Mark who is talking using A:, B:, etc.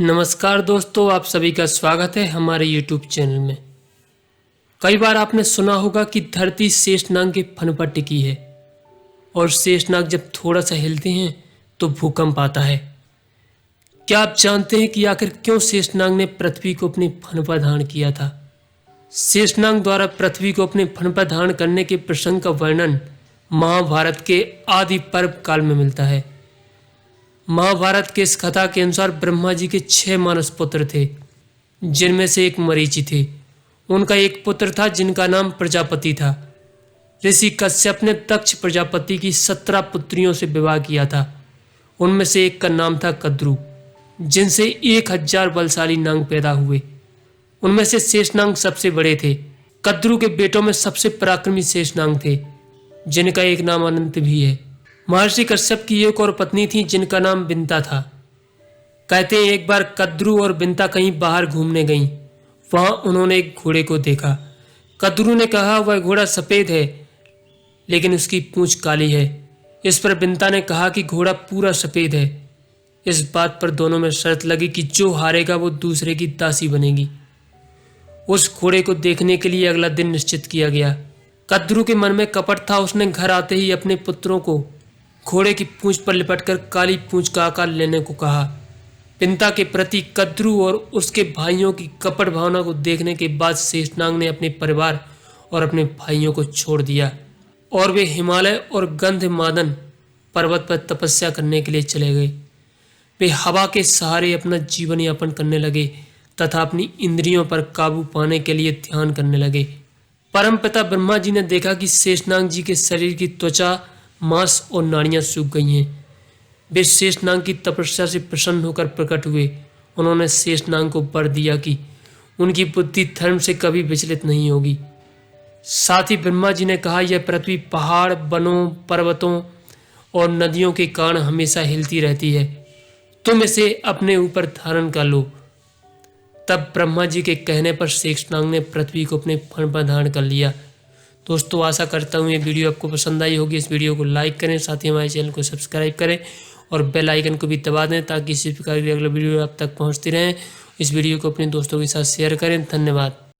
A: नमस्कार दोस्तों, आप सभी का स्वागत है हमारे YouTube चैनल में। कई बार आपने सुना होगा कि धरती शेषनाग के फन पर टिकी है और शेषनाग जब थोड़ा सा हिलते हैं तो भूकंप आता है। क्या आप जानते हैं कि आखिर क्यों शेषनाग ने पृथ्वी को अपने फन पर धारण किया था? शेषनाग द्वारा पृथ्वी को अपने फन पर धारण करने के प्रसंग का वर्णन महाभारत के आदि पर्व काल में मिलता है। महाभारत के इस कथा के अनुसार ब्रह्मा जी के 6 मानस पुत्र थे, जिनमें से एक मरीचि थे। उनका एक पुत्र था जिनका नाम प्रजापति था। ऋषि कश्यप ने दक्ष प्रजापति की 17 पुत्रियों से विवाह किया था। उनमें से एक का नाम था कद्रु, जिनसे 1000 बलशाली नाग पैदा हुए। उनमें से शेषनाग सबसे बड़े थे। कद्रु के बेटों में सबसे पराक्रमी शेषनाग थे, जिनका एक नाम अनंत भी है। महर्षि कश्यप की एक और पत्नी थी जिनका नाम बिंता था। कहते हैं एक बार कद्रु और बिंता कहीं बाहर घूमने गईं। वहां उन्होंने एक घोड़े को देखा। कद्रु ने कहा वह घोड़ा सफेद है लेकिन उसकी पूंछ काली है। इस पर बिंता ने कहा कि घोड़ा पूरा सफेद है। इस बात पर दोनों में शर्त लगी कि जो हारेगा वो दूसरे की दासी बनेगी। उस घोड़े को देखने के लिए अगला दिन निश्चित किया गया। कद्रु के मन में कपट था। उसने घर आते ही अपने पुत्रों को घोड़े की पूंछ पर लिपटकर काली पूंछ का आकार लेने को कहा। बिंता के प्रति कद्रु और उसके भाइयों की कपट भावना को देखने के बाद शेषनाग ने अपने परिवार और अपने भाइयों को छोड़ दिया और वे हिमालय और गंधमादन पर्वत पर तपस्या करने के लिए चले गए। वे हवा के सहारे अपना जीवन यापन करने लगे तथा अपनी इंद्रियों पर काबू पाने के लिए ध्यान करने लगे। परमपिता ब्रह्मा जी ने देखा कि शेषनाग जी के शरीर की त्वचा, मांस और नाड़ियां सूख गई हैं। वे शेषनाग की तपस्या से प्रसन्न होकर प्रकट हुए। उन्होंने शेषनाग को वर दिया कि उनकी बुद्धि धर्म से कभी विचलित नहीं होगी। साथ ही ब्रह्मा जी ने कहा यह पृथ्वी पहाड़, वनों, पर्वतों और नदियों के कारण हमेशा हिलती रहती है। तुम इसे अपने ऊपर धारण कर लो। तब ब्रह्मा जी के कहने पर शेषनाग ने पृथ्वी को अपने फन पर धारण कर लिया। दोस्तों, आशा करता हूँ ये वीडियो आपको पसंद आई होगी। इस वीडियो को लाइक करें, साथ ही हमारे चैनल को सब्सक्राइब करें और बेल आइकन को भी दबा दें ताकि इसी प्रकार की अगला वीडियो आप तक पहुँचती रहें। इस वीडियो को अपने दोस्तों के साथ शेयर करें। धन्यवाद।